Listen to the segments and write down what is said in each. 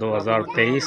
2023،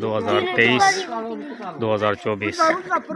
2023-2024